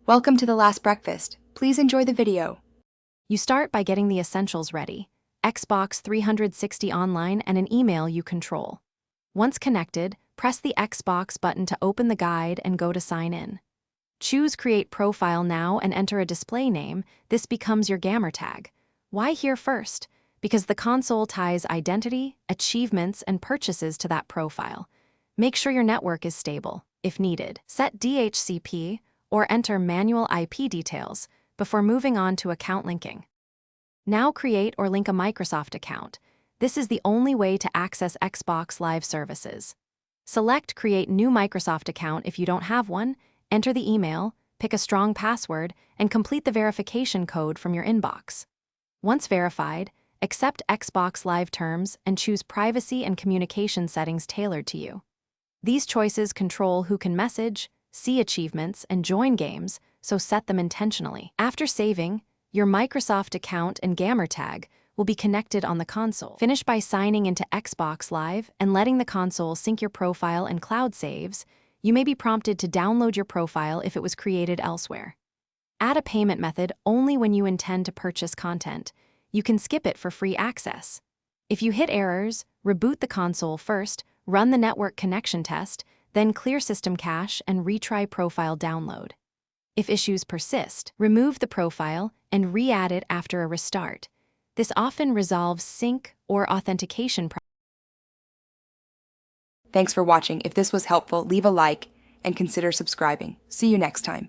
Welcome to the last breakfast. Please enjoy the video. You start by getting the essentials ready: Xbox 360 online and an email you control. Once connected, press the Xbox button to open the guide and go to sign in. Choose Create Profile Now and enter a display name. This becomes your gamer tag. Why here first? Because the console ties identity, achievements, and purchases to that profile. Make sure your network is stable, if needed. Set DHCP or enter manual IP details before moving on to account linking. Now create or link a Microsoft account. This is the only way to access Xbox Live services. Select Create New Microsoft Account if you don't have one, enter the email, pick a strong password, and complete the verification code from your inbox. Once verified, accept Xbox Live terms and choose privacy and communication settings tailored to you. These choices control who can message, see achievements, and join games, so set them intentionally. After saving, your Microsoft account and gamer tag will be connected on the console. Finish by signing into Xbox Live and letting the console sync your profile and cloud saves. You may be prompted to download your profile if it was created elsewhere. Add a payment method only when you intend to purchase content. You can skip it for free access. If you hit errors, reboot the console first, run the network connection test, then clear system cache and retry profile download. If issues persist, remove the profile and re-add it after a restart. This often resolves sync or authentication problems. Thanks for watching. If this was helpful, leave a like and consider subscribing. See you next time.